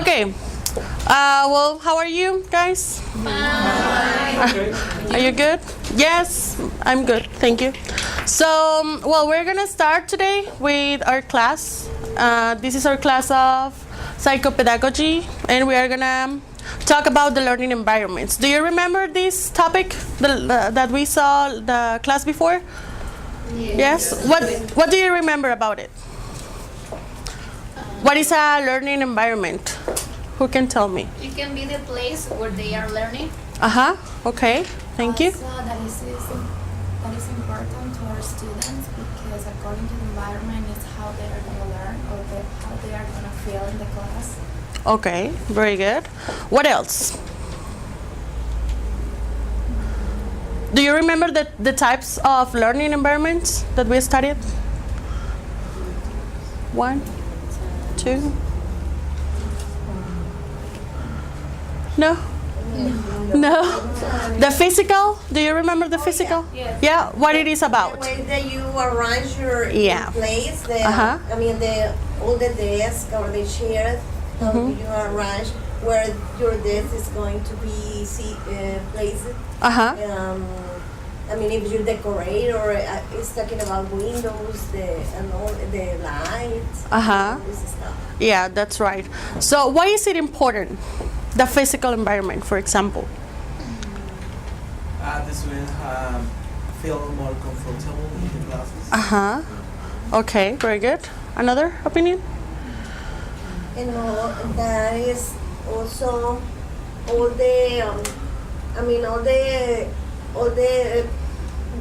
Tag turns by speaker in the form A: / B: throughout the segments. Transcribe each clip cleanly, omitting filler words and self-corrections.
A: Okay. Well, how are you guys?
B: Fine.
A: Are you good? Yes, I'm good. Thank you. So, well, we're gonna start today with our class. This is our class of psychopedagogy, and we are gonna talk about the learning environments. Do you remember this topic that we saw the class before? Yes. What do you remember about it? What is a learning environment? Who can tell me?
B: It can be the place where they are learning.
A: Okay. Thank you.
C: Also, that is important to our students because according to the environment is how they are going to learn or how they are going to feel in the class.
A: Okay. Very good. What else? Do you remember the types of learning environments that we studied? 1, 2. No? No. The physical? Do you remember the physical?
C: yeah.
A: Yeah, what it is about?
D: The way that you arrange your place, all the desks or the chairs, how you arrange where your desk is going to be placed. If you decorate or it's talking about windows, the lights, all this stuff.
A: Yeah, that's right. So why is it important? The physical environment, for example.
E: The students feel more comfortable in the classes.
A: Okay, very good. Another opinion?
D: That is also all the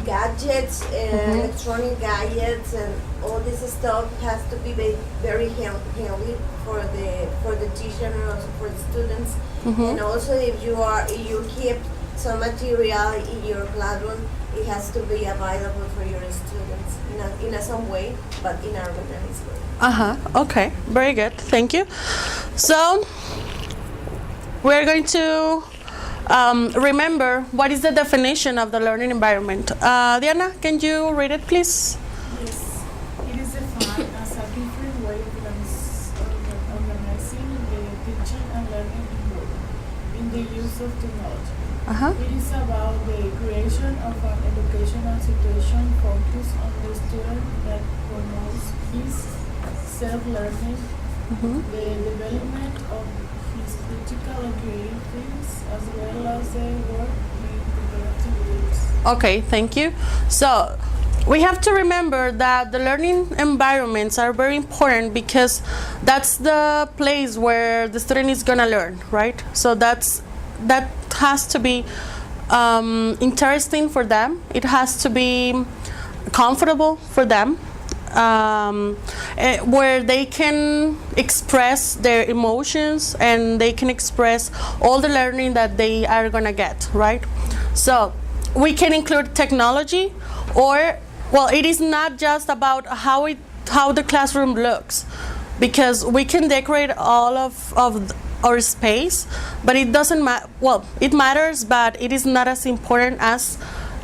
D: gadgets, electronic gadgets, and all this stuff has to be very healthy for the teacher and also for the students. And also, if you keep some material in your classroom, it has to be available for your students in some way, but in an organized way.
A: Okay, very good. Thank you. So we're going to remember what is the definition of the learning environment. Diana, can you read it, please?
F: Yes, it is defined as a different way of organizing the teaching and learning in the use of technology. It is about the creation of an educational situation focused on the student that promotes his self-learning, the development of his critical and creative things, as well as the work in cooperative groups.
A: Okay, thank you. So we have to remember that the learning environments are very important because that's the place where the student is gonna learn, right? So that has to be interesting for them. It has to be comfortable for them, where they can express their emotions and they can express all the learning that they are gonna get, right? So we can include technology, or it is not just about how the classroom looks, because we can decorate all of our space, but it doesn't matter. Well, it matters, but it is not as important as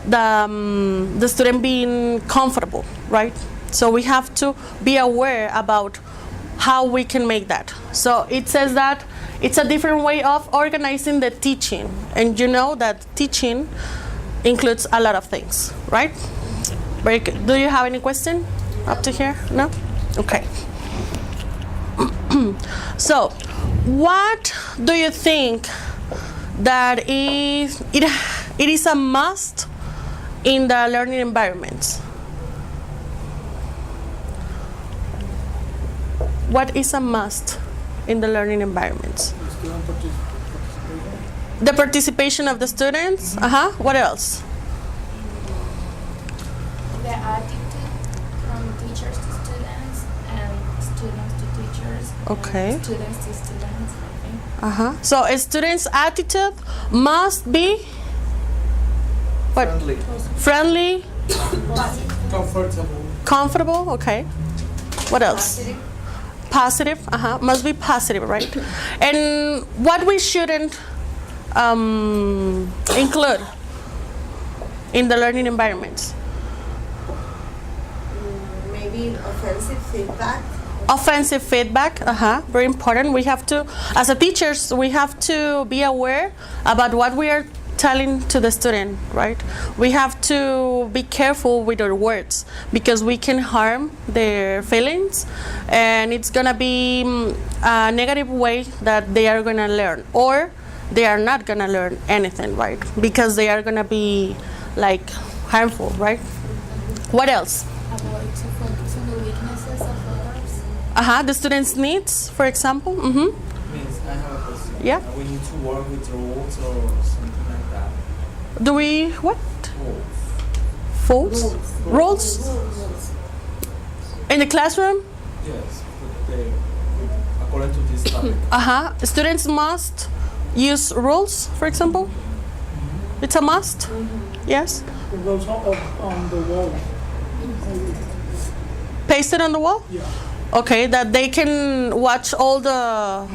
A: the student being comfortable, right? So we have to be aware about how we can make that. So it says that it's a different way of organizing the teaching, and you know that teaching includes a lot of things, right? Very good. Do you have any question up to here? No? Okay. So what do you think that it is a must in the learning environments? What is a must in the learning environments? The participation of the students. What else?
C: The attitude from teachers to students and students to teachers.
A: Okay.
C: And students to students, I think.
A: So a student's attitude must be what? Friendly. Comfortable. Okay. What else? Positive. Must be positive, right? And what we shouldn't include in the learning environments?
D: Maybe offensive feedback
A: Offensive feedback, very important. We have to, as a teachers, we have to be aware about what we are telling to the student, right? We have to be careful with our words because we can harm their feelings, and it's gonna be a negative way that they are gonna learn, or they are not gonna learn anything, right? Because they are gonna be like harmful, right? What else?
C: Avoid to focus on the weaknesses of others.
A: The students' needs, for example.
E: Means I have a question.
A: Yeah.
E: We need to work with rules or something like that.
A: Do we what?
E: Rules.
A: Rules? In the classroom?
E: Yes. According to this topic.
A: Students must use rules, for example. It's a must. Yes.
F: It goes on the wall.
A: Pasted on the wall.
F: Yeah.
A: Okay, that they can watch all the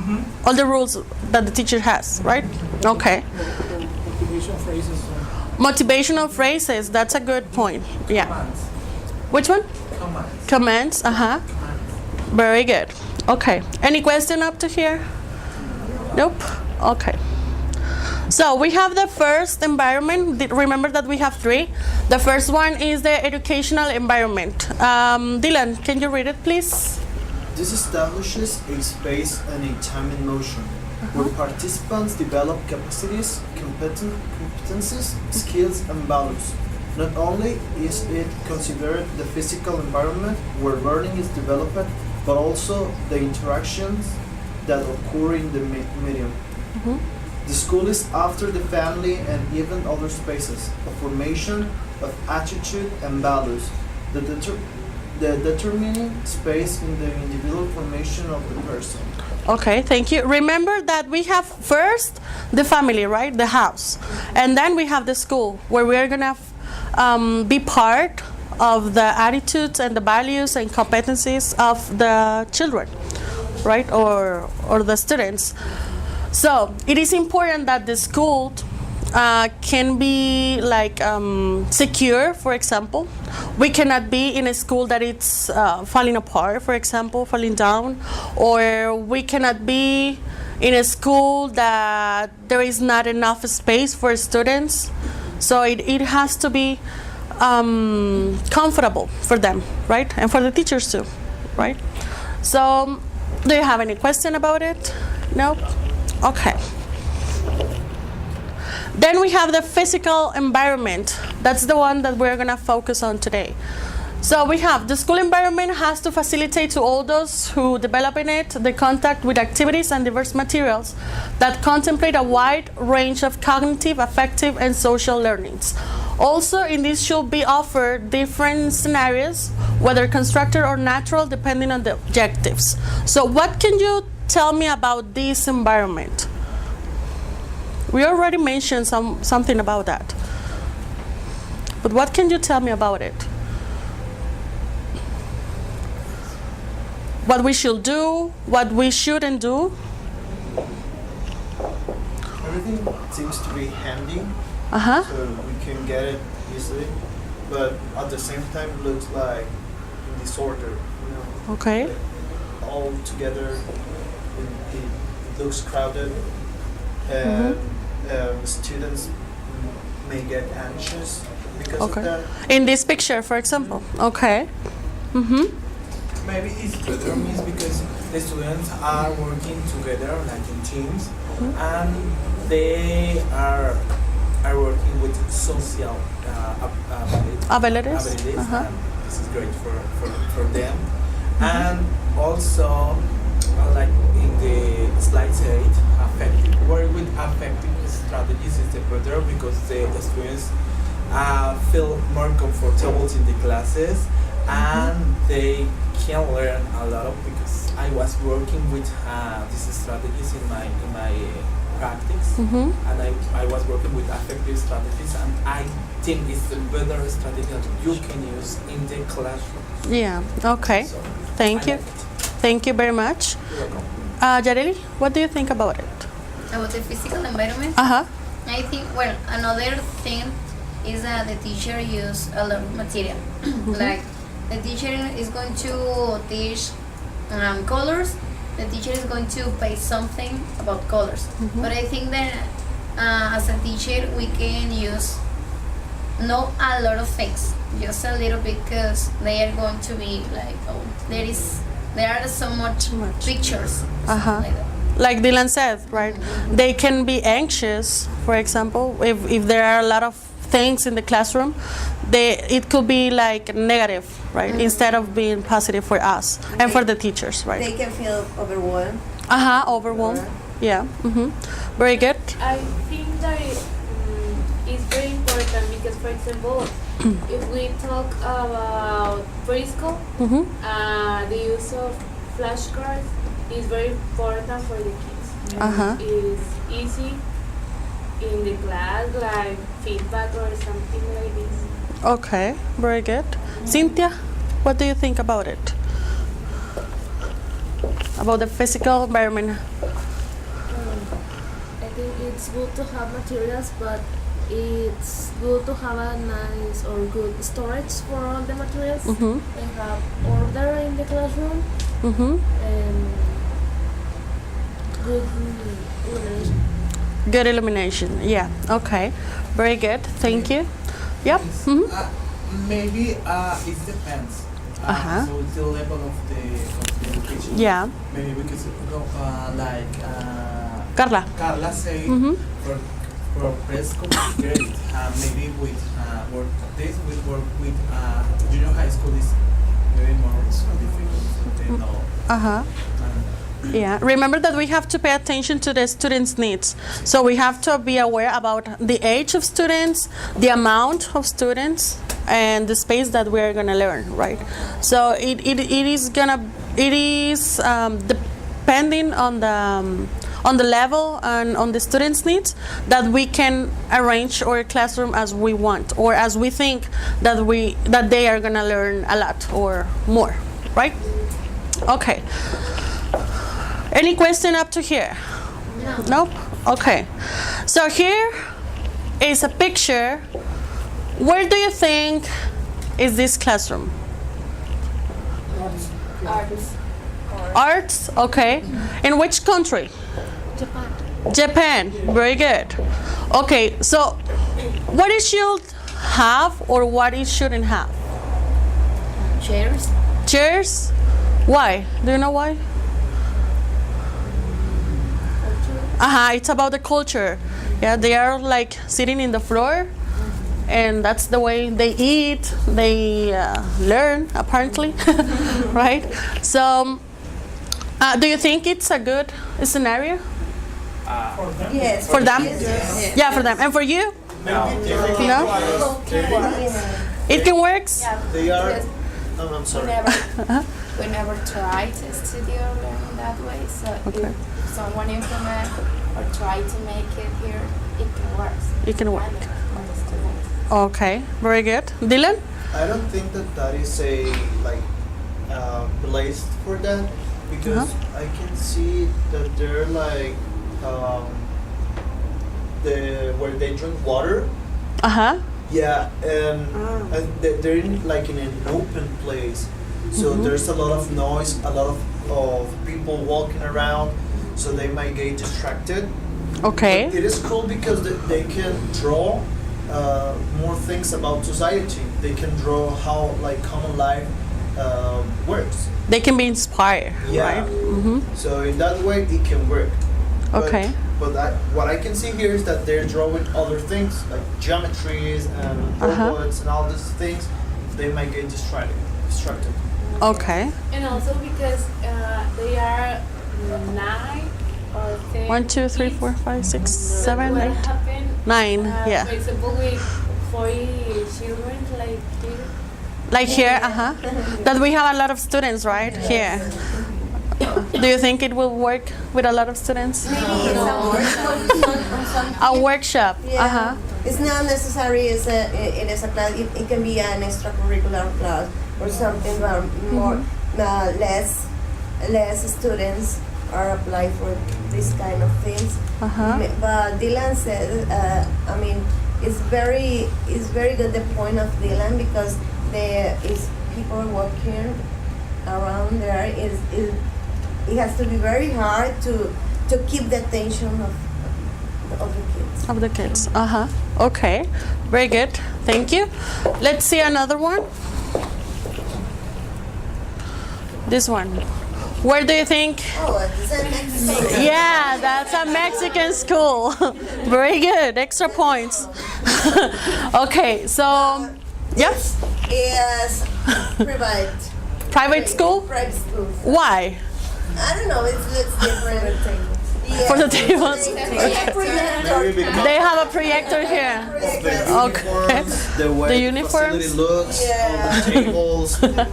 A: rules that the teacher has, right? Okay.
F: Motivation phrases.
A: Motivational phrases. That's a good point. Yeah.
E: Commands.
A: Which one?
E: Commands.
A: Commands. Very good. Okay. Any question up to here? Nope. Okay. So we have the first environment. Remember that we have three. The first one is the educational environment. Dylan, can you read it, please?
G: This establishes a space and a time in motion, where participants develop capacities, competencies, skills, and values. Not only is it considered the physical environment where learning is developed, but also the interactions that occur in the medium. The school is after the family and even other spaces of formation of attitude and values, the determining space in the individual formation of the person.
A: Okay, thank you. Remember that we have first the family, right? The house. And then we have the school, where we are going to be part of the attitudes and the values and competencies of the children, right? Or the students. So it is important that the school can be like secure, for example. We cannot be in a school that it's falling apart, for example, falling down, or we cannot be in a school that there is not enough space for students. So it has to be comfortable for them, right? And for the teachers too, right? So do you have any question about it? No? Okay. Then we have the physical environment. That's the one that we're going to focus on today. So we have the school environment has to facilitate to all those who develop in it the contact with activities and diverse materials that contemplate a wide range of cognitive, affective, and social learnings. Also, in this should be offered different scenarios, whether constructed or natural, depending on the objectives. So what can you tell me about this environment? We already mentioned something about that. But what can you tell me about it? What we should do, what we shouldn't do?
G: Everything seems to be handy, so we can get it easily, but at the same time it looks like in disorder,
A: Okay.
G: Like all together it looks crowded, and students may get anxious because of that.
A: In this picture, for example. Okay.
E: Maybe it's better means because the students are working together like in teams, and they are working with social
A: Abilities.
E: and this is great for them. And also, like in the slide 8, work with affective strategies is better because the students feel more comfortable in the classes, and they can learn a lot of, because I was working with these strategies in my practice, and I was working with affective strategies, and I think it's a better strategy that you can use in the classroom.
A: Yeah. Okay.
E: So,
A: Thank
E: I
A: you.
E: like it.
A: Thank you very much.
E: You're welcome.
A: Yareli, what do you think about it?
B: About the physical environment,
A: Uh-huh.
B: I think, well, another thing is that the teacher use a lot of material. Like, the teacher is going to teach colors, the teacher is going to pay something about colors. But I think that as a teacher we can use not a lot of things, just a little bit, because they are going to be like, oh, there are so much pictures. Like that.
A: Like Dylan said, right? They can be anxious, for example, if there are a lot of things in the classroom, it could be like negative, right? Instead of being positive for us and for the teachers, right?
D: They can feel overwhelmed.
A: Overwhelmed. Yeah. Very good.
F: I think that it's very important because, for example, if we talk about preschool, the use of flashcards is very important for the kids. It's easy in the class, like feedback or something like this.
A: Okay, very good. Cynthia, what do you think about it? About the physical environment?
H: I think it's good to have materials, but it's good to have a nice or good storage for all the materials and have order in the classroom and good illumination.
A: Good illumination, yeah. Okay, very good. Thank you. Yep.
E: Maybe it depends. So it's the level of the education.
A: Yeah.
E: Maybe we could go like
A: Carla.
E: Say for preschool grade. Maybe with work this with work with junior high school is very more difficult. They know.
A: Yeah, remember that we have to pay attention to the students' needs. So we have to be aware about the age of students, the amount of students, and the space that we are gonna learn, right? So it is depending on the level and on the students' needs that we can arrange our classroom as we want or as we think that they are gonna learn a lot or more, right? Okay. Any question up to here? No. Nope? Okay. So here is a picture. Where do you think is this classroom? Arts? Okay. In which country? Japan. Very good. Okay, so what it should have or what it shouldn't have?
B: Chairs.
A: Chairs? Why? Do you know why? It's about the culture. Yeah, they are like sitting in the floor, and that's the way they eat. They learn, apparently, right? So, do you think it's a good scenario?
D: Yes.
A: For them?
D: Yes.
A: Yeah, for them. And for you? No. It can work?
G: They are. Oh, I'm sorry.
C: We never tried to study or learn that way, so if someone implement or try to make it here, it can work.
A: It can work.
C: For the students.
A: Okay, very good. Dylan?
G: I don't think that is a place for that because I can see that they're like where they drink water. Yeah, and they're in like in an open place, so there's a lot of noise, a lot of people walking around, so they might get distracted.
A: Okay.
G: But it is cool because they can draw more things about society. They can draw how like common life works.
A: They can be inspired,
G: Yeah.
A: right?
G: So in that way, it can work.
A: Okay.
G: But what I can see here is that they're drawing other things like geometries and robots and all these things. They might get distracted.
A: Okay.
F: And also because they are 9 or 10.
A: 1, 2, 3, 4, 5, 6, 7,
F: What
A: 8,
F: happened?
A: 9. Yeah.
F: For example, with 40 children, like here.
A: Like here, that we have a lot of students, right? Here. Do you think it will work with a lot of students?
D: Maybe it's a workshop.
A: A workshop.
D: Yeah. It's not necessary. It is a class. It can be an extracurricular class or something where more less students are applied for this kind of things. But Dylan said, I mean, it's very good the point of Dylan because there is people working around there, it has to be very hard to keep the attention of the kids.
A: Of the kids. Okay. Very good. Thank you. Let's see another one. This one. Where do you think?
D: Oh, it's a Mexico.
A: Yeah, that's a Mexican school. Very good. Extra points. Okay, so yes,
D: Yes,
A: private school.
D: Private school.
A: Why?
D: I don't know. It looks different. Yeah.
A: For the tables.
G: Maybe because
A: They have a projector here.
G: of the
A: Okay.
G: uniforms, the way
A: The
G: the
A: uniforms?
G: facility looks,
D: Yeah.
G: all the tables, like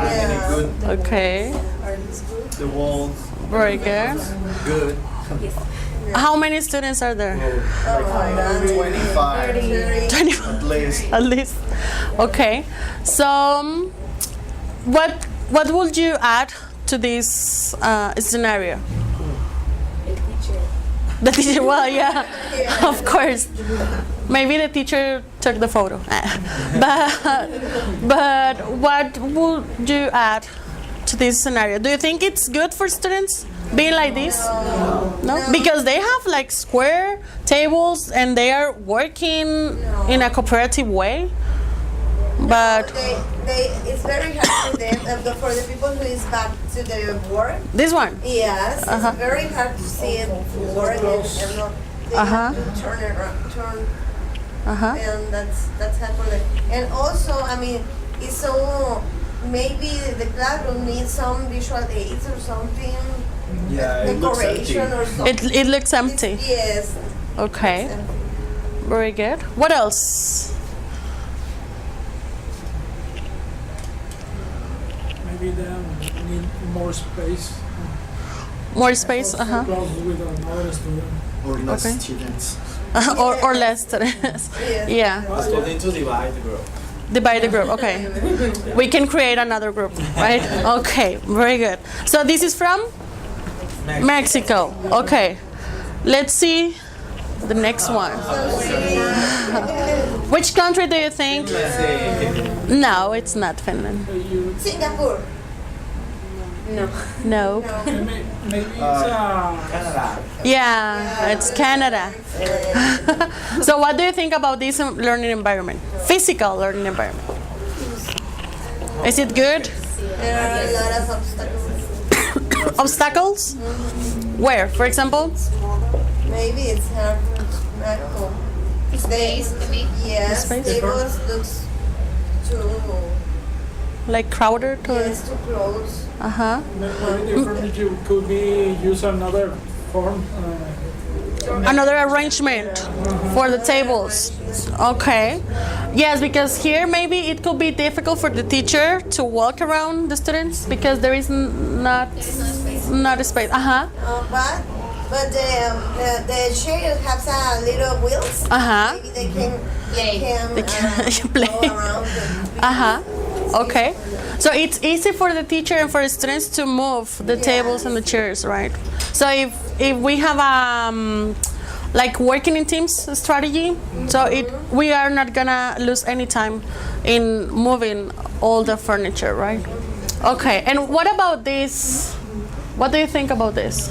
G: any
D: Yeah.
G: good,
A: Okay.
G: the walls,
A: Very good.
G: good.
A: How many students are there?
D: Oh my God.
G: 25
A: 25
G: at least.
A: at least. Okay. So, what would you add to this scenario? The teacher. Well, yeah, of course. Maybe the teacher took the photo. But what would you add to this scenario? Do you think it's good for students being like this? No? Because they have like square tables and they are working in a cooperative way. But
D: It's very hard for them, for the people who is back to their work.
A: this one.
D: Yes, it's very hard to see it work and not, they have to turn it around, and that's hard for them. And also, I mean, it's so, maybe the classroom needs some visual aids or something,
G: Yeah, it looks empty.
D: decoration or something.
A: It looks empty.
D: Yes.
A: Okay.
D: It's empty.
A: Very good. What else?
I: Maybe they need more space.
A: More space.
I: Close with another student.
G: Or less
A: Okay.
G: students.
A: Or less students.
D: Yes.
A: Yeah.
E: So need to divide the group.
A: Divide the group. Okay. We can create another group, right? Okay. Very good. So this is from Mexico. Okay. Let's see the next one. Which country do you think? No, it's not Finland.
D: Singapore.
A: No.
I: Maybe it's
E: Canada.
A: Yeah, it's Canada. So what do you think about this learning environment? Physical learning environment. Is it good?
D: There are a lot of obstacles.
A: Obstacles? Where, for example?
D: Maybe it's hard. I don't know.
B: Space, maybe.
D: Yes,
A: The space?
D: tables looks too,
A: Like crowded or?
D: yes, too close.
A: Uh-huh.
I: maybe the furniture could be use another form.
A: Another arrangement for the tables. Okay. Yes, because here maybe it could be difficult for the teacher to walk around the students because there is not a space.
D: But the chair has a little wheels. Maybe they can
A: Play.
D: go around.
A: Okay. So it's easy for the teacher and for the students to move the tables and the chairs, right? So if we have like working in teams strategy, so we are not gonna lose any time in moving all the furniture, right? Okay. And what about this? What do you think about this?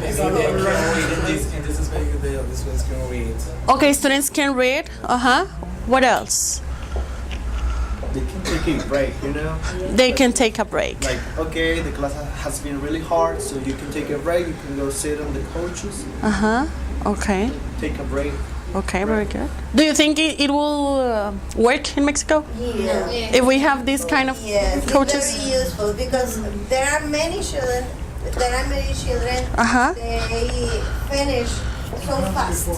E: Maybe they can read in this space, the students can read.
A: Okay, students can read. What else?
G: They can take a break, you know?
A: They can take a break.
G: Like, okay, the class has been really hard, so you can take a break, you can go sit on the couches,
A: Okay.
G: take a break.
A: Okay, very good. Do you think it will work in Mexico?
D: Yeah.
A: If we have this kind of
D: Yes,
A: coaches?
D: it's very useful because there are many children. They finish so fast.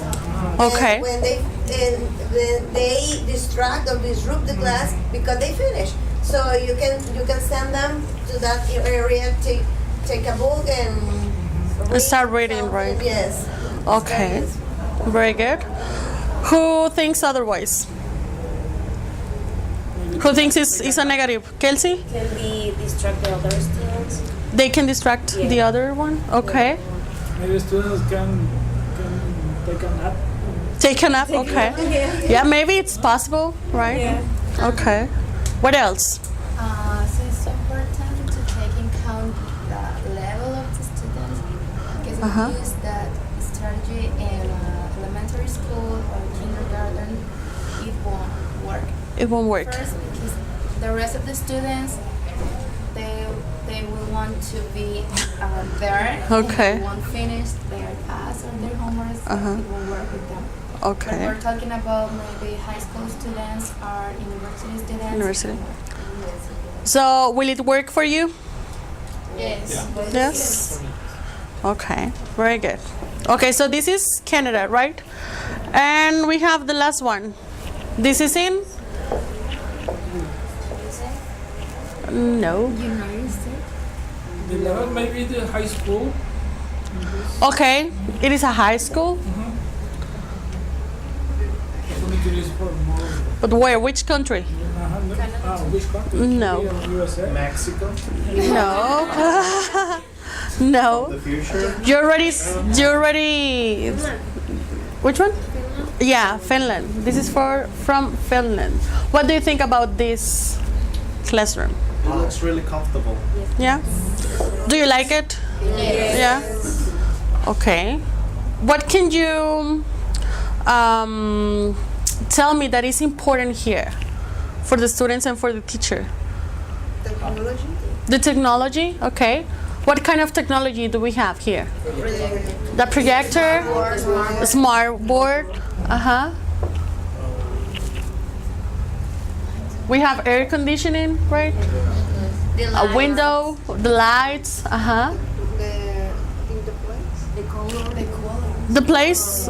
A: Okay.
D: And when they distract or disrupt the class because they finish. So you can send them to that area, take a book and
A: Start reading,
D: something.
A: right?
D: Yes.
A: Okay. Very good. Who thinks otherwise? Who thinks it's a negative? Kelsey?
J: Can we distract the other students?
A: They can distract the other one? Okay.
I: Maybe students can take a nap.
A: Take a nap? Okay. Yeah, maybe it's possible, right? Okay. What else?
C: So it's so important use that strategy in elementary school or kindergarten, it won't work.
A: It won't work.
C: First, because the rest of the students, they will want to be there.
A: Okay.
C: And they won't finish their tasks or their homework. So it won't work with them.
A: Okay.
C: But we're talking about maybe high school students or university students.
A: University. So will it work for you?
C: Yes.
A: Yes. Okay. Very good. Okay, so this is Canada, right? And we have the last one. This is in? No.
I: The level maybe the high school.
A: Okay, it is a high school.
I: Opportunity is for more.
A: But where? Which country?
I: Which country?
A: No.
I: USA.
G: Mexico,
A: No. No.
G: the future.
A: You already. Which one? Yeah, Finland. This is from Finland. What do you think about this classroom?
G: It looks really comfortable.
A: Yeah. Do you like it?
C: Yes.
A: Yeah. Okay. What can you tell me that is important here for the students and for the teacher?
D: Technology.
A: The technology. Okay. What kind of technology do we have here? The projector, the smart board. We have air conditioning, right?
B: The
A: A
B: lights,
A: window, the lights.
D: The I think the place.
C: The color.
A: The place.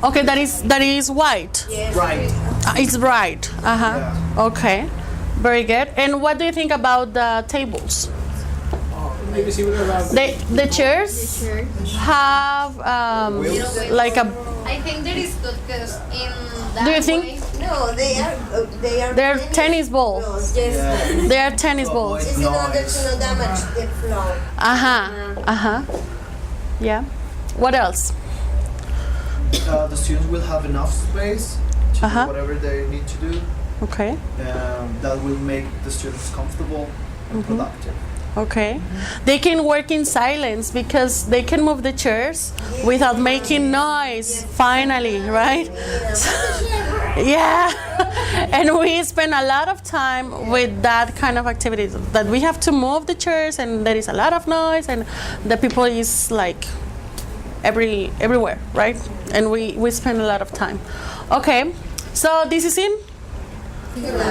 A: Okay, that is white.
G: Right.
A: It's bright.
G: Yeah.
A: Okay. Very good. And what do you think about the tables?
I: Maybe similar about
A: The chairs have like a.
B: I think that is good because in that
A: Do you think-
B: way,
D: No, they are.
A: They're tennis balls.
D: Yes.
G: Yeah.
A: They are tennis balls.
D: It's in order to not damage the floor.
A: Yeah. What else?
G: The students will have enough space to do whatever they need to do.
A: Okay.
G: That will make the students comfortable and productive.
A: Okay. They can work in silence because they can move the chairs without making noise. Finally, right? Yeah. And we spend a lot of time with that kind of activities that we have to move the chairs and there is a lot of noise and the people is like everywhere, right? And we spend a lot of time. Okay. So this is in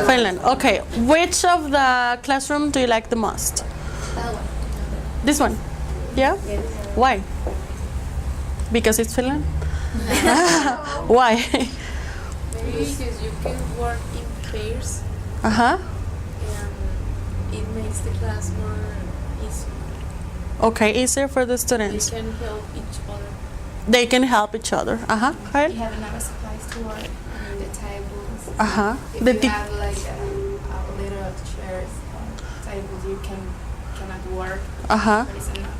A: Finland. Okay. Which of the classroom do you like the most? This one? Yeah? Why? Because it's Finland? Why?
H: Because you can work in pairs
A: Uh-huh.
H: and it makes the class more easy.
A: Okay, easier for the
H: They
A: students.
H: can help each other.
A: They can help each other. Uh-huh.
C: You
A: Right?
C: have enough supplies to work. I mean, the tables.
A: Uh-huh.
C: If
A: The
C: you
A: ti-
C: have like a little chairs or tables, you cannot work.
A: Uh-huh.
C: But it's enough.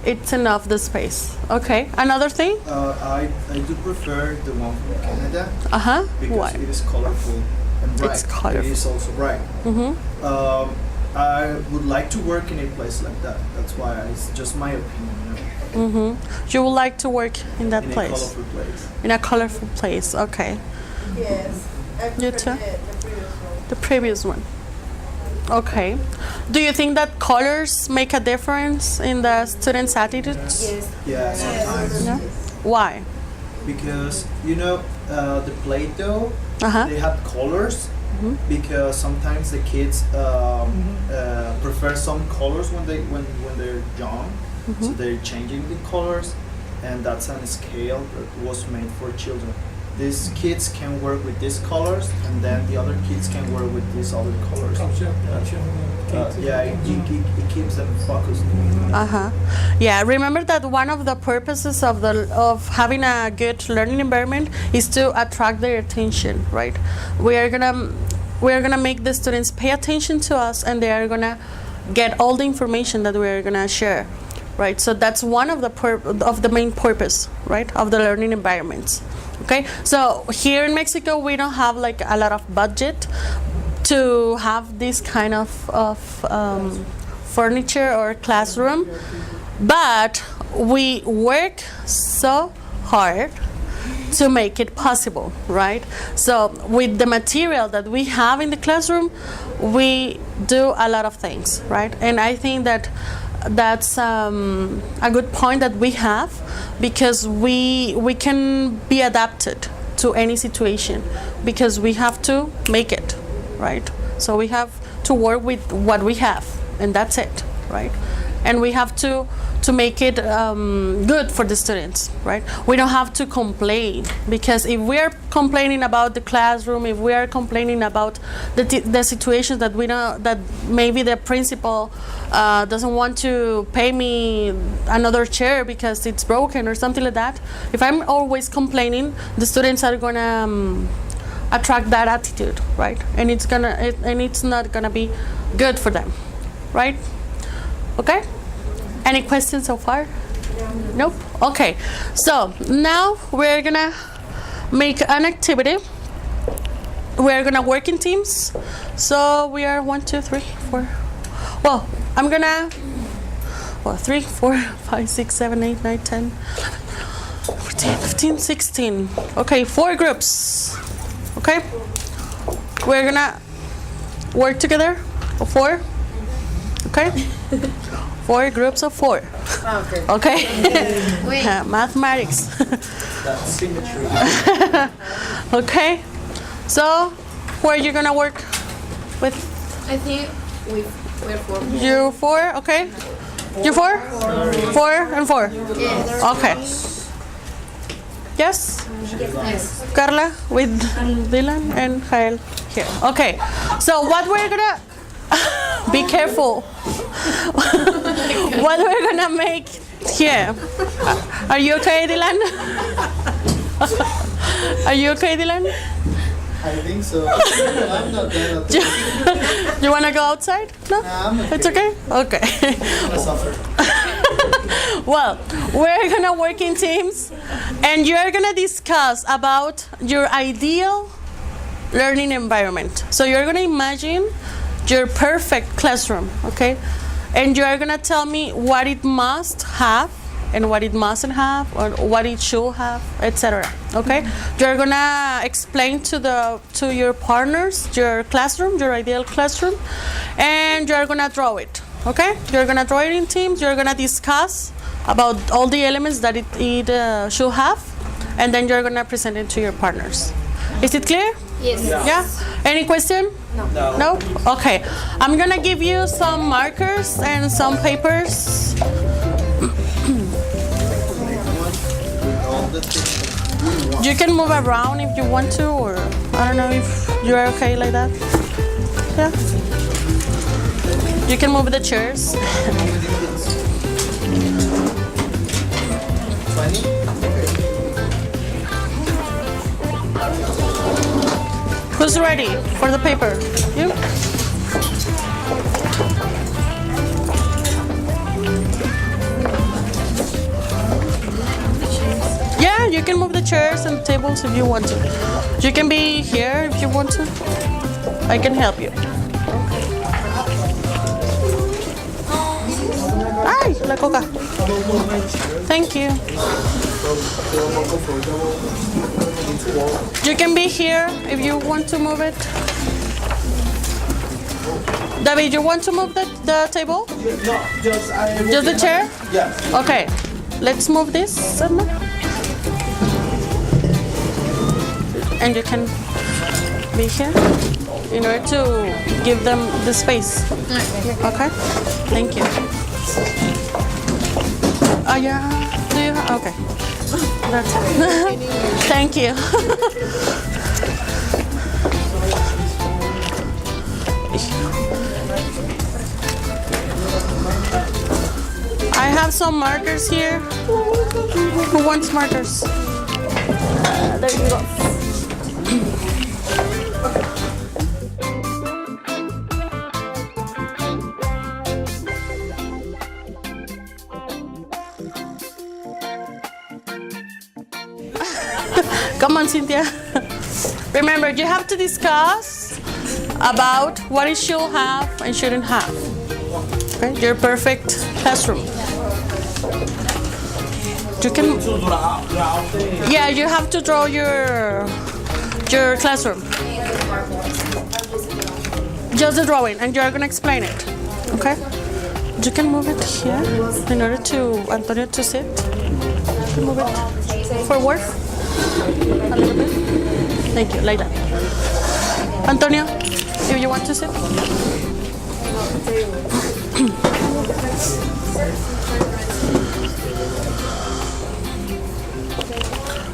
A: It's enough the space. Okay. Another thing?
G: I do prefer the one from Canada
A: Uh-huh.
G: because
A: Why?
G: it is colorful and bright.
A: It's colorful.
G: It is also bright.
A: Mm-hmm.
G: I would like to work in a place like that. That's why it's just my opinion.
A: Mm-hmm. You would like to work in that
G: In a
A: place?
G: colorful place.
A: In a colorful place. Okay.
D: Yes. I
A: You
D: prefer
A: too?
D: the previous one.
A: The previous one. Okay. Do you think that colors make a difference in the students' attitudes?
D: Yes.
G: Yeah, sometimes.
A: No? Why?
G: Because the Play-Doh,
A: Uh-huh.
G: they have colors. Because sometimes the kids prefer some colors when they're young, so they're changing the colors, and that's on a scale that was made for children. These kids can work with these colors, and then the other kids can work with these other colors. It keeps them focused.
A: Uh-huh. Yeah, remember that one of the purposes of having a good learning environment is to attract their attention, right? We are gonna make the students pay attention to us, and they are gonna get all the information that we are gonna share, right? So that's one of the main purpose, right, of the learning environments. Okay, so here in Mexico we don't have like a lot of budget to have this kind of furniture or classroom, but we work so hard to make it possible, right? So with the material that we have in the classroom, we do a lot of things, right? And I think that that's a good point that we have, because we can be adapted to any situation, because we have to make it, right? So we have to work with what we have, and that's it, right? And we have to make it good for the students, right? We don't have to complain, because if we are complaining about the classroom, if we are complaining about the situations that we know, that maybe the principal doesn't want to pay me another chair because it's broken or something like that, if I'm always complaining, the students are gonna attract that attitude, right? And it's not gonna be good for them, right? Okay? Any questions so far? Nope? Okay. So now we're gonna make an activity. We're gonna work in teams. So we are 1, 2, 3, 4. Well, I'm gonna 3, 4, 5, 6, 7, 8, 9, 10, 14, 15, 16. Okay, 4 groups. Okay? We're gonna work together. 4. Okay? 4 groups of 4. Okay? Mathematics.
E: That's symmetry.
A: Okay? So, who are you gonna work with?
B: I think we're 4.
A: You 4, okay? You 4? 4 and 4.
B: Yes.
A: Okay. Yes?
B: Yes.
A: Carla with Dylan and Jael here. Okay. So what we're gonna be careful. What we're gonna make here. Are you okay, Dylan? Are you okay, Dylan?
G: I think so. I'm not gonna
A: You wanna go outside? No?
G: I'm okay.
A: It's okay? Okay.
G: suffer.
A: Well, we're gonna work in teams, and you're gonna discuss about your ideal learning environment. So you're gonna imagine your perfect classroom, okay? And you're gonna tell me what it must have and what it mustn't have, or what it should have, etc. Okay? You're gonna explain to your partners your classroom, your ideal classroom, and you're gonna draw it. Okay? You're gonna draw it in teams. You're gonna discuss about all the elements that it should have, and then you're gonna present it to your partners. Is it clear?
B: Yes.
A: Yeah? Any question?
E: No.
A: No? Okay. I'm gonna give you some markers and some papers. You can move around if you want to, or I don't know if you're okay like that. Yeah. You can move the chairs.
E: 20?
A: Who's ready for the paper? You? Yeah, you can move the chairs and tables if you want to. You can be here if you want to. I can help you. Ay, la coca. Thank you. You can be here if you want to move it. David, you want to move the table?
E: No, just
A: Just the chair?
E: Yeah.
A: Okay. Let's move this. And you can be here in order to give them the space. Okay? Thank you. Oh, yeah. Do you? Okay. That's it. Thank you. I have some markers here. Who wants markers? There you go. Come on, Cynthia. Remember, you have to discuss about what it should have and shouldn't have. Okay? Your perfect classroom. You can.
I: To draw the.
A: Yeah, you have to draw your classroom. Just the drawing, and you're gonna explain it. Okay? You can move it here in order to Antonio to sit. You can move it forward a little bit. Thank you, like that. Antonio, if you want to sit.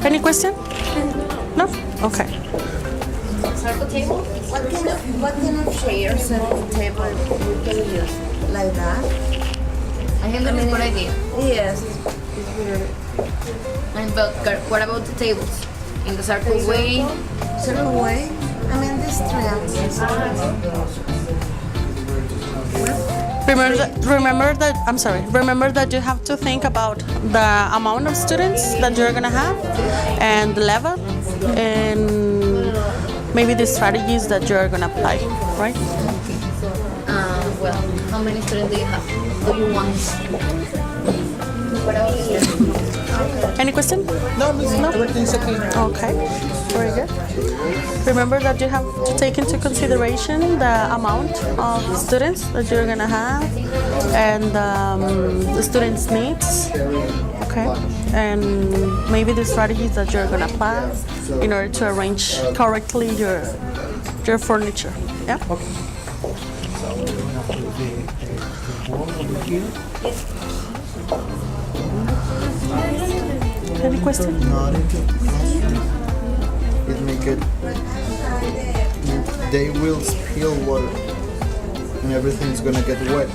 A: Any question? No? Okay.
D: What kind of chairs and table we can use? Like that?
B: I think that is a good idea.
D: Yes, it's weird.
B: But what about the tables? In the circle way?
D: Certain way. I mean, this trend.
A: Remember that you have to think about the amount of students that you're gonna have and the level and maybe the strategies that you're gonna apply, right?
B: Well, how many students do you have? Do you want? What about the students?
A: Any question?
I: No, Miss,
A: No?
I: everything's okay.
A: Okay, very good. Remember that you have to take into consideration the amount of students that you're gonna have and the students' needs. Okay, and maybe the strategies that you're gonna apply in order to arrange correctly your furniture. Yeah. Any question?
G: Not it make it. They will spill water, and everything's gonna get wet.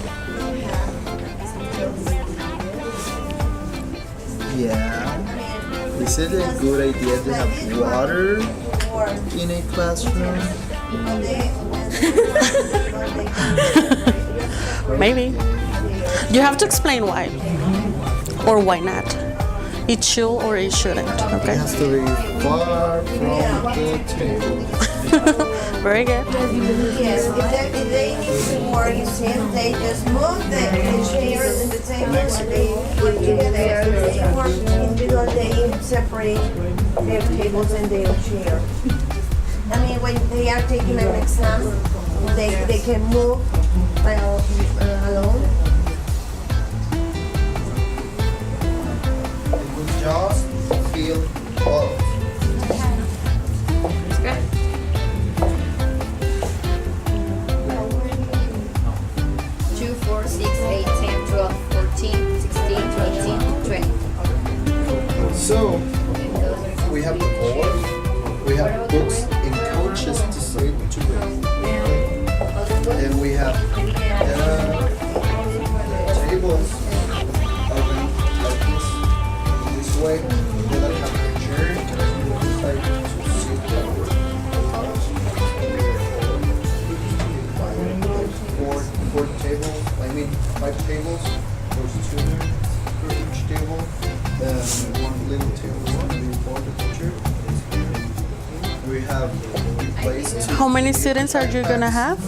G: Yeah. Is it a good idea to have water in a classroom?
A: Maybe. You have to explain why or why not. It should or it shouldn't.
G: It
A: Okay.
G: has to be far from the table.
A: Very good.
D: Yes, if they need to work, it seems they just move the chairs and the table and they put together. They work individual, they separate their tables and their chairs. I mean, when they are taking an exam, they can move alone.
G: Just feel all.
B: Two, 4, 6, 8, 10, 12, 14, 16, 18, 20.
G: So, we have the board, we have books and couches to sit to read. And we have tables organized like this way. Then I have a chair like to sit down. Four tables, I mean 5 tables. There's 2 there for each table. One little table for the teacher. We have place to
A: How many students are you gonna have?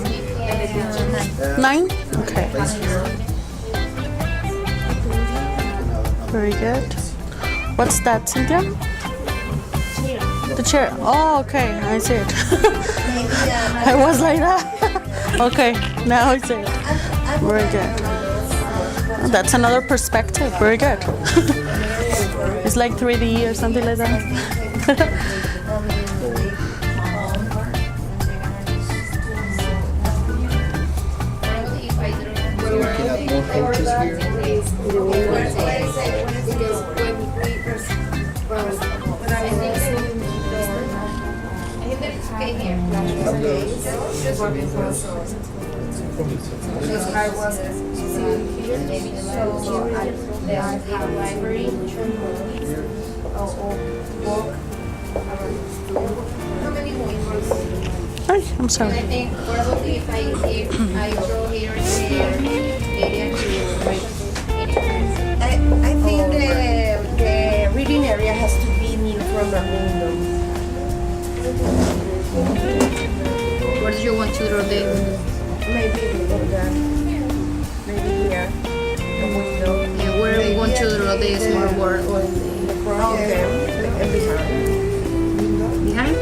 A: 9? Okay.
G: place here.
A: Very good. What's that, Cynthia? The chair. Oh, okay. I see it. I was like that. Okay, now I see it. Very good. That's another perspective. Very good. It's like 3D or something like that.
G: We can have more coaches here.
A: Ay, I'm sorry.
B: I think probably if I draw here area to
D: I think the reading area has to be near from a window.
B: where do you want to draw the
D: Maybe over there. Maybe here. The window.
B: where we want to draw about the smart board on the front. Behind?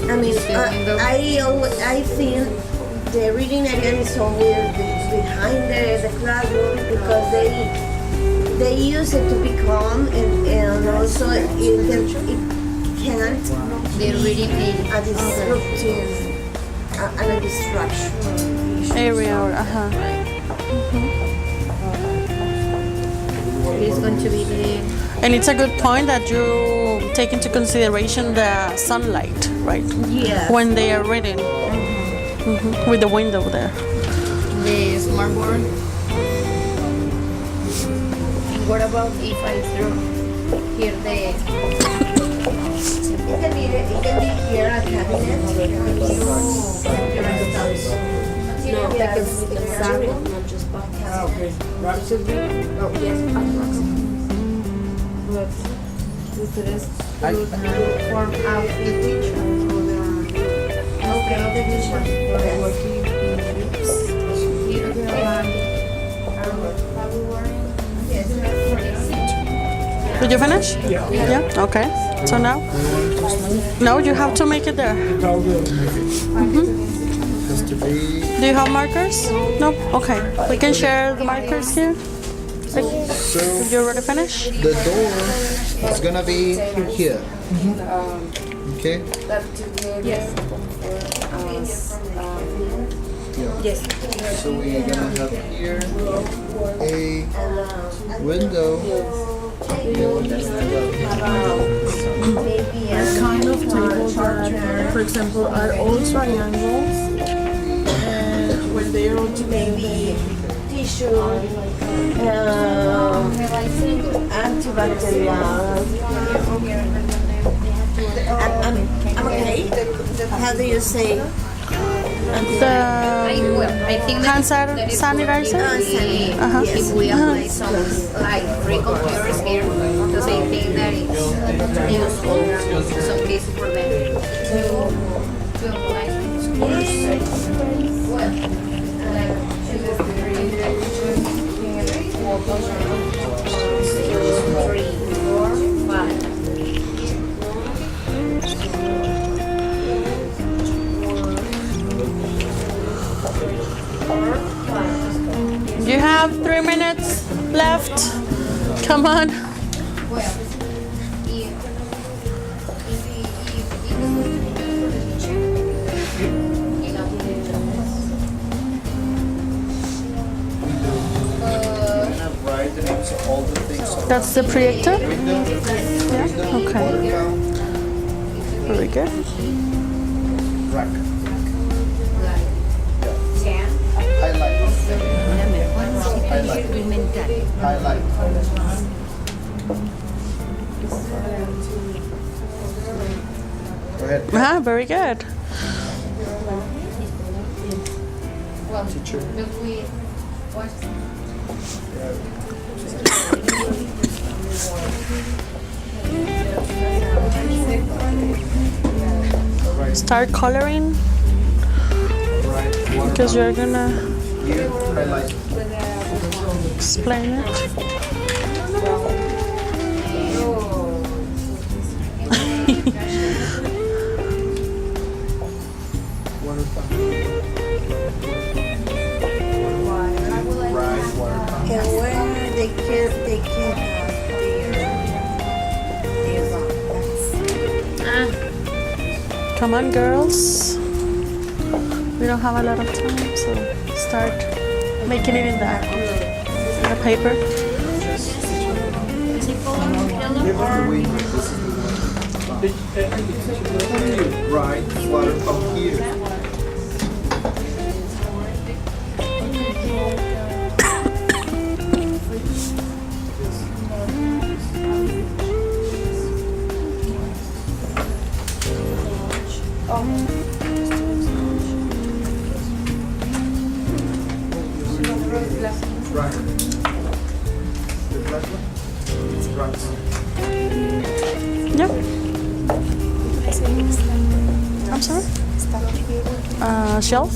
D: I mean, I feel the reading area is always behind the classroom because they use it to be calm and also it can't
B: The reading area.
D: a disruptive and a distraction.
A: Area.
B: It's going to be the
A: And it's a good point that you take into consideration the sunlight, right?
D: Yeah.
A: When they are reading. With the window there.
B: smart board. And what about if I draw here the
D: It can be here a cabinet.
H: No, like it's example, not just podcast. But ustedes form out the teacher working in groups.
A: Did you finish?
I: Yeah.
A: Okay. So now? No, you have to make it there.
G: Has to be.
A: Do you have markers? No? Okay. We can share the markers here.
G: So
A: You already finished?
G: the door is gonna be here. Okay.
H: Yes.
G: Yes. So we're gonna have here a window.
H: Kind of tables that, for example, are all triangles, and when they are all together,
D: Tissue, antibacterial. I'm okay. How do you say?
B: I think
A: Hand
B: that
A: sanitizer?
B: if we apply some like free computers here, because I think that it's useful in some cases for them to apply scores. Well, like 3, 4, 5.
A: You have 3 minutes left. Come on.
B: Well, if
G: Write the names of all the things.
A: That's the projector?
G: Window.
A: Yeah. Okay. Very good.
G: Rack.
B: like 10,
G: Highlight. Highlight. Go ahead.
A: Very good.
B: well,
G: Teacher.
B: if we watch
A: Start coloring
G: Right.
A: because you're gonna
G: Here. Highlight.
A: explain it.
G: Water fountain. Right. Water fountain.
D: And where they can have their
A: Come on, girls. We don't have a lot of time, so start making it in the paper.
G: Give us the window. This is the window. Right. Water fountain here. Right. The black one? Right.
A: Yeah. I'm sorry? Shelf?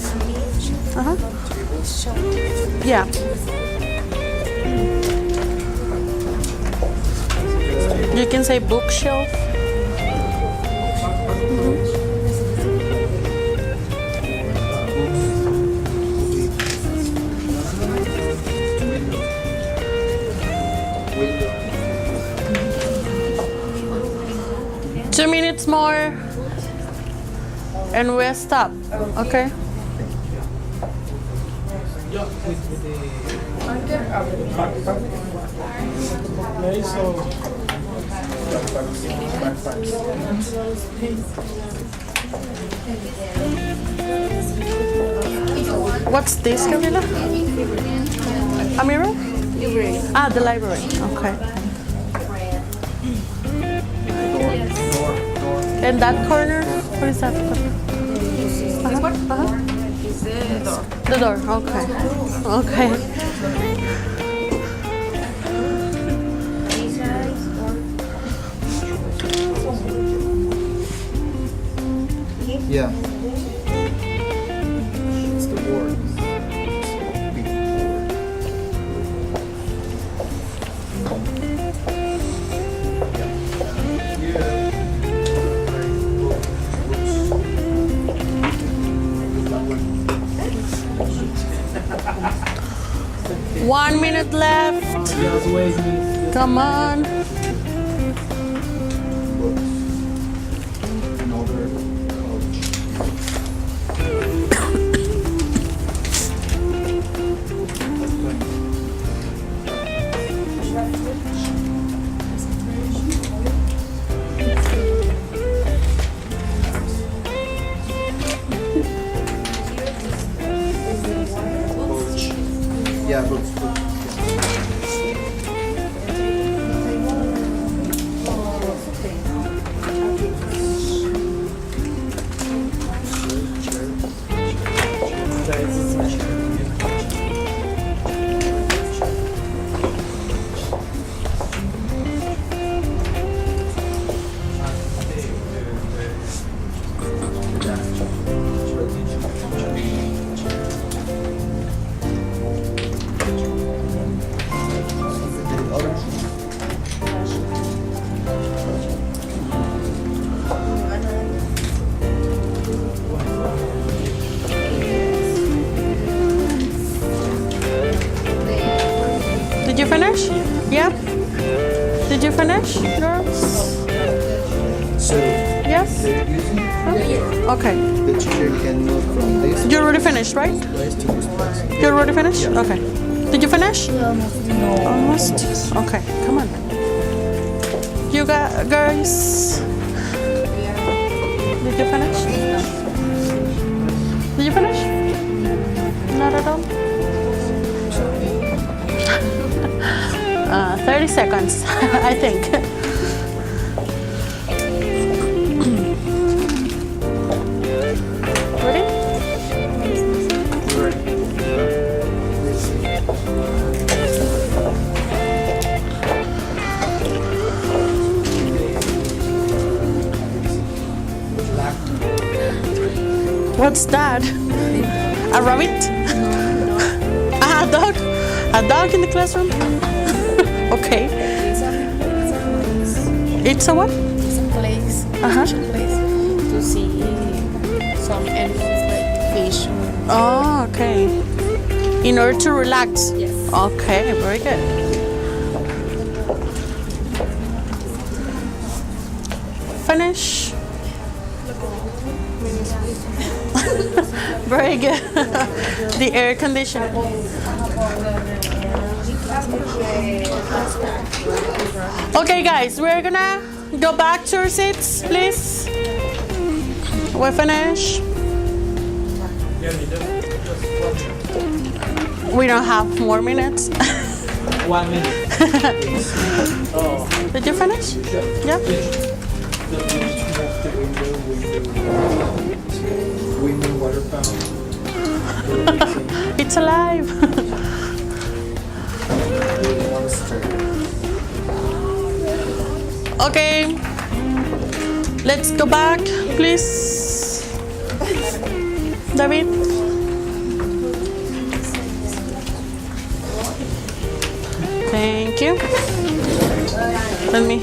A: Yeah. You can say bookshelf.
G: Window.
A: 2 minutes more and we'll stop. Okay.
I: Place or
A: What's this, Camila? A mirror?
B: Library.
A: Ah, the library. Okay. And that corner? What is that corner?
B: Is the door.
A: The door. Okay. Okay.
G: Yeah. It's the word. Big word.
A: One minute left.
I: just waiting.
A: Come on.
G: Books. Another college. Coach. Yeah, books.
A: Did you finish? Yeah? Did you finish, girls?
G: So,
A: Yes?
G: they're using
A: Okay.
G: the teacher can move from this
A: You already finished, right?
G: place to this place.
A: You already finished? Okay. Did you finish? Almost. Okay, come on. You guys. Did you finish? Did you finish? Not at all? 30 seconds, I think. Ready? What's that? A rabbit? A dog? A dog in the classroom? Okay. It's a what?
H: It's a place,
A: Uh-huh.
H: place to see some animals like fish.
A: Oh, okay. In order to relax?
H: Yes.
A: Okay, very good. Finish. Very good. The air conditioner. Okay, guys, we're gonna go back to our seats, please. We finish. We don't have more minutes.
I: 1 minute.
A: Did you finish? Yeah.
G: Window, water fountain.
A: It's alive. Okay. Let's go back, please. David. Thank you. Let me.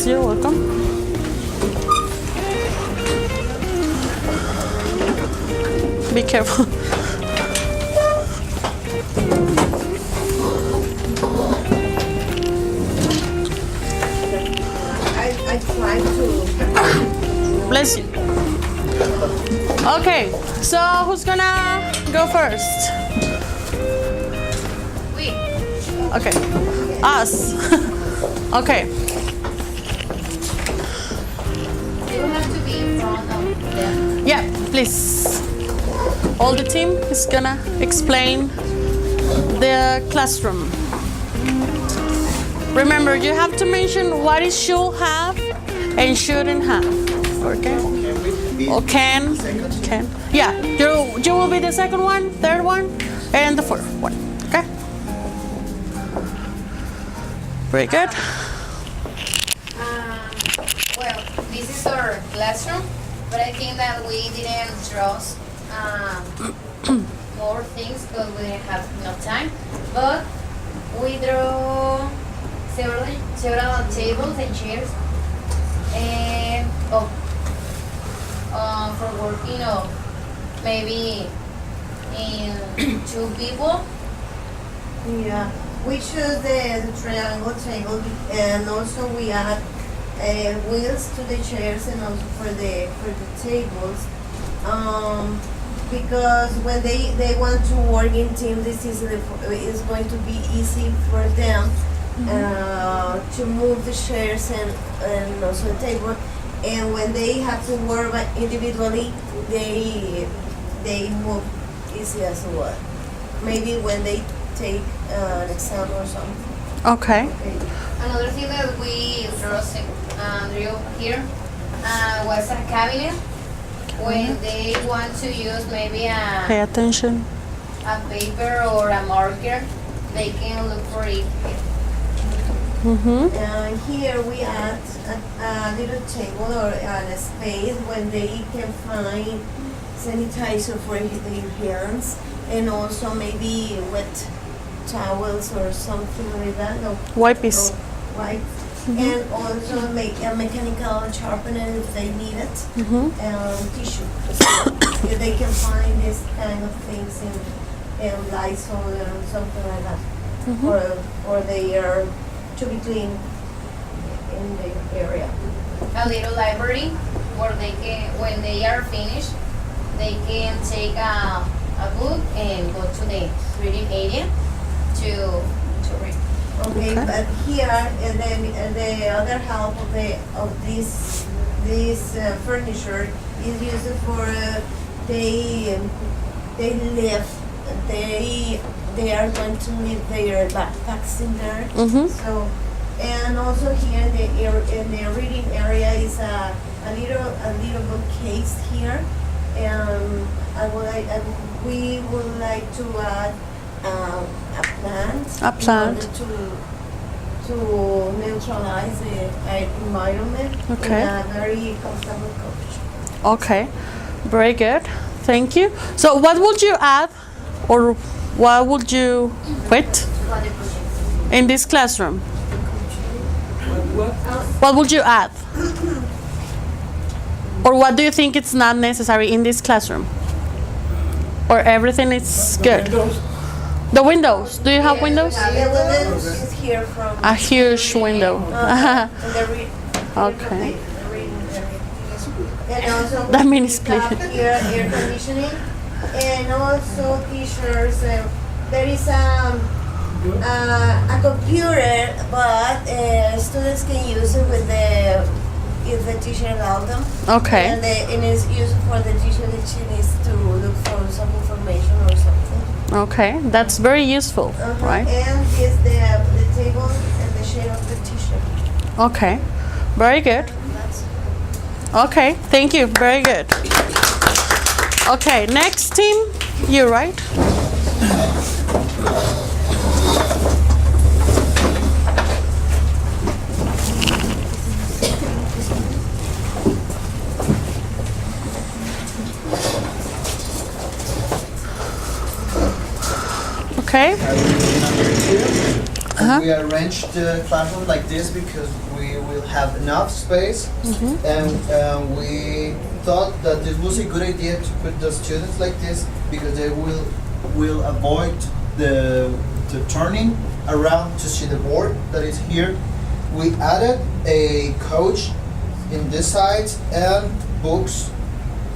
A: You're welcome. Be careful.
D: I try to.
A: Bless you. Okay, so who's gonna go first?
B: We.
A: Okay, us. Okay,
B: You have to be in front of them.
A: yeah, please. All the team is gonna explain the classroom. Remember, you have to mention what it should have and shouldn't have. Okay? Or can. Yeah, you will be the second one, third one, and the fourth one. Okay? Very good.
B: Well, this is our classroom, but I think that we didn't draw more things because we didn't have enough time. But we draw several tables and chairs, and for working of maybe in 2 people.
D: Yeah, we choose the triangle table, and also we add wheels to the chairs and also for the tables. Because when they want to work in team, this is going to be easy for them to move the chairs and also the table. And when they have to work individually, they move easy as well. Maybe when they take an exam or something.
A: Okay.
B: Another thing that we drew here was a cabinet. When they want to use maybe
A: Pay attention.
B: a paper or a marker, they can look for it.
D: Here we add a little table or a space when they can find sanitizer for their hands, and also maybe wet towels or something like that. No,
A: Wipes.
D: wipes. And also make a mechanical sharpener if they need it, tissue. If they can find this kind of things in Lysol or something like that, or they are to be clean in the area.
B: A little library where they can, when they are finished, they can take a book and go to the reading area to read.
D: Okay, but here in the other half of this furniture is used for they are going to leave their backpacks in there. So, and also here in the reading area is a little bookcase here, and we would like to add a plant.
A: A plant.
D: In order to neutralize the environment.
A: Okay.
D: In a very comfortable couch.
A: Okay. Very good. Thank you. So what would you add or what would you quit in this classroom? What would you add? Or what do you think it's not necessary in this classroom? Or everything is good? The windows. Do you have windows?
D: The window is here from
A: A huge window.
D: Okay. And also
A: That means
D: we have
A: split.
D: here air conditioning and also t-shirts. There is a computer, but students can use it with if the teacher allows them.
A: Okay.
D: And it's used for the teacher that she needs to look for some information or something.
A: Okay, that's very useful, right?
D: And this the table and the shade of the t-shirt.
A: Okay, very good. Okay, thank you, very good. Okay, next team, you right? Okay.
G: Number two,
A: Uh-huh.
G: we arranged the classroom like this because we will have enough space, and we thought that this was a good idea to put the students like this because they will avoid the turning around to see the board that is here. We added a coach in this side and books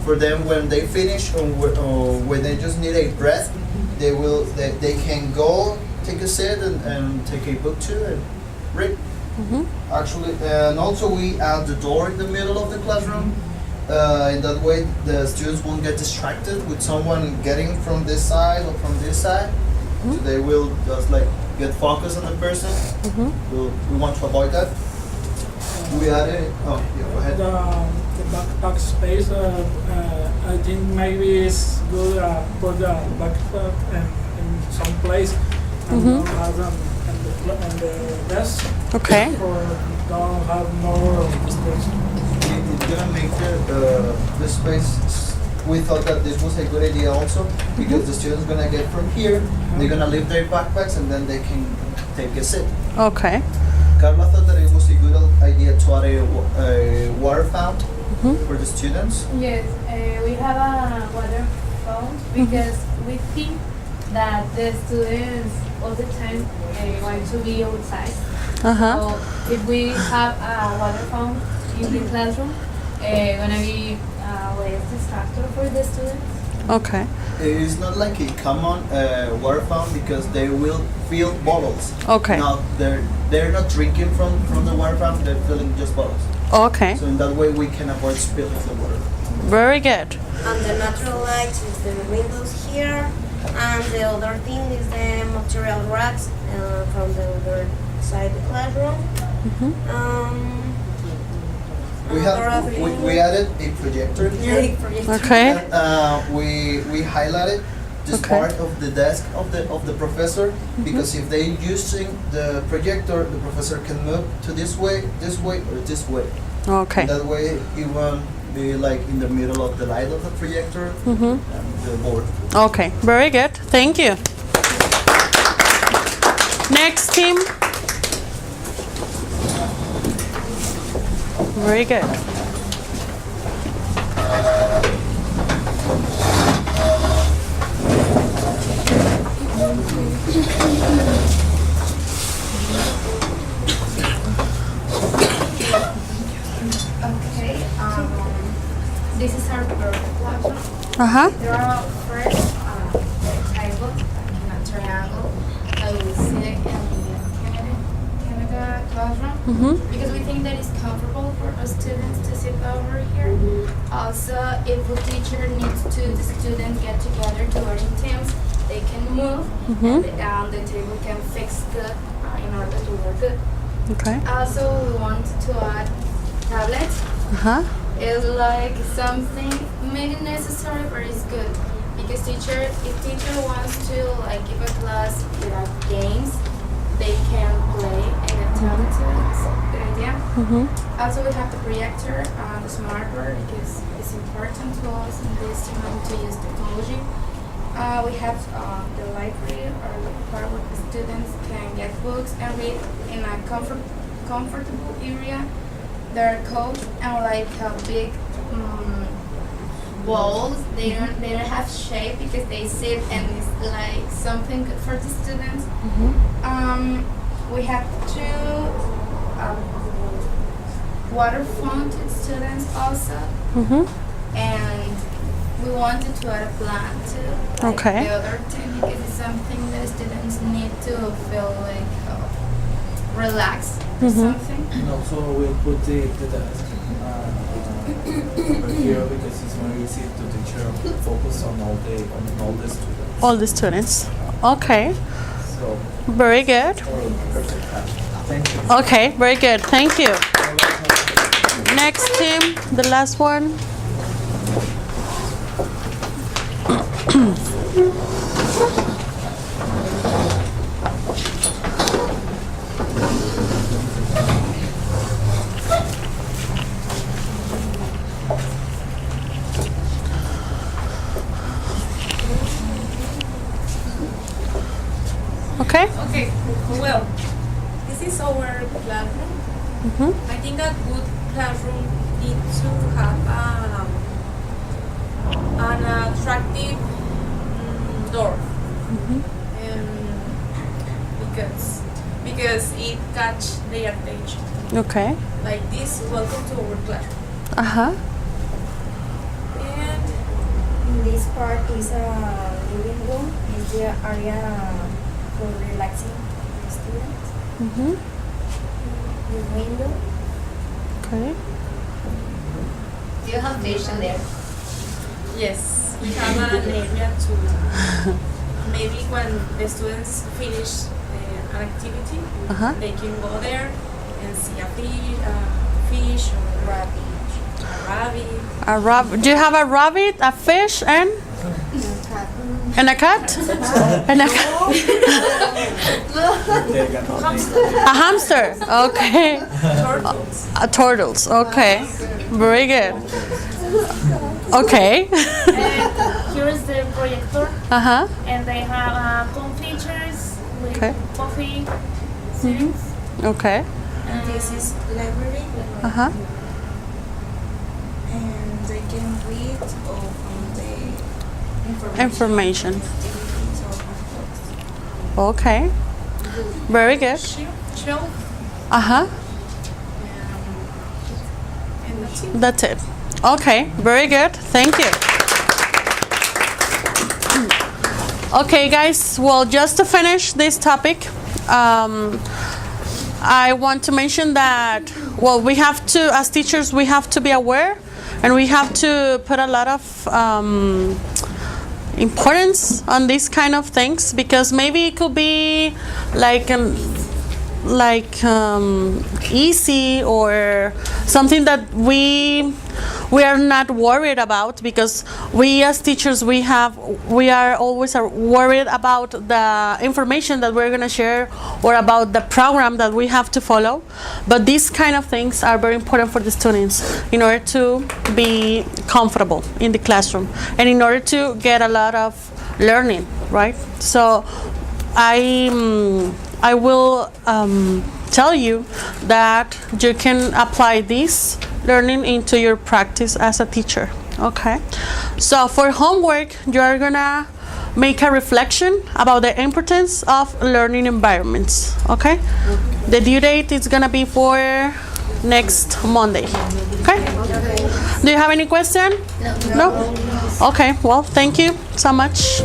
G: for them when they finish or when they just need a breath. They can go take a seat and take a book too and read. Actually, and also we add the door in the middle of the classroom. In that way, the students won't get distracted with someone getting from this side or from this side. So they will just like get focused on the person. We want to avoid that. We added. Oh, yeah, go ahead.
I: The backpack space, I think maybe it's good put the backpack in some place and don't have them in the desk.
A: Okay.
I: Or don't have more space.
G: It's gonna make the space. We thought that this was a good idea also because the students gonna get from here. They're gonna leave their backpacks and then they can take a seat.
A: Okay.
G: Carla thought that it was a good idea to add a water fountain for the students.
H: Yes, we have a water fountain because we think that the students all the time want to be outside. So if we have a water fountain in the classroom, gonna be less distractor for the students.
A: Okay.
G: It's not like a common water fountain because they will fill bottles.
A: Okay.
G: Now they're not drinking from the water fountain; they're filling just bottles.
A: Okay.
G: So in that way, we can avoid spilling the water.
A: Very good.
J: And the natural light is the windows here, and the other thing is the material racks from the other side of the classroom.
G: We added a projector here.
A: Okay.
G: And, we highlighted this part of the desk of the professor because if they're using the projector, the professor can move to this way, or this way.
A: Okay.
G: That way, it won't be like in the middle of the light of the projector and the board.
A: Okay. Very good. Thank you. Next team. Very good.
C: Okay, this is our perfect classroom. There are first rectangles in a triangle that we see in the Canada classroom because we think that it's comfortable for our students to sit over here. Also, if a teacher needs to the students get together to work in teams, they can move and the table can fix good in order to work good.
A: Okay.
C: Also, we want to add tablets. It's like something maybe necessary, but it's good because if teacher wants to like give a class without games, they can play in a tablet. So it's a good idea. Also, we have the projector, the smart board because it's important to us in this time to use technology. We have the library or the part where the students can get books and read in a comfortable area. They're cold and like big walls. They don't have shape because they sit and it's like something good for the students. We have two water fountain students also, and we wanted to add a plant too. Like the other thing because it's something that students need to feel like relaxed or something.
E: And also we'll put the desk over here because it's more easy to teacher focus on all the students.
A: All the students. Okay.
E: So
A: Very good.
E: perfect. Thank you.
A: Okay. Very good. Thank you. Next team, the last one. Okay?
K: Okay, well, this is our classroom. I think a good classroom needs to have an attractive door. Because it catch their attention.
A: Okay.
K: Like this, welcome to our classroom.
A: Uh-huh.
K: And
J: This part is a living room. Is the area for relaxing the students. The window.
A: Okay.
B: Do you have fish in there?
K: yes, we have an area to maybe when the students finish an activity, they can go there and see a fish or a rabbit.
A: A rabbit. Do you have a rabbit, a fish, and a cat? And a cat? A hamster. Okay.
K: Turtles.
A: Turtles. Okay. Very good. Okay.
H: And here is the projector,
A: Uh-huh.
H: and they have features with
A: Okay.
H: coffee, series.
A: Okay.
J: This is library,
A: Uh-huh.
J: and they can read or from the
A: Information.
J: activities or books.
A: Okay. Very good.
K: Shelf.
A: Uh-huh.
K: And that's it.
A: That's it. Okay, very good. Thank you. Okay, guys. Well, just to finish this topic, I want to mention that, well, we have to, as teachers, we have to be aware, and we have to put a lot of importance on these kind of things, because maybe it could be like easy or something that we are not worried about, because we as teachers we are always worried about the information that we're going to share or about the program that we have to follow. But these kind of things are very important for the students in order to be comfortable in the classroom and in order to get a lot of learning, right? So I will tell you that you can apply this learning into your practice as a teacher. Okay, so for homework you are gonna make a reflection about the importance of learning environments. Okay, the due date is gonna be for next Monday. Okay, do you have any question? No. Okay, well, thank you so much.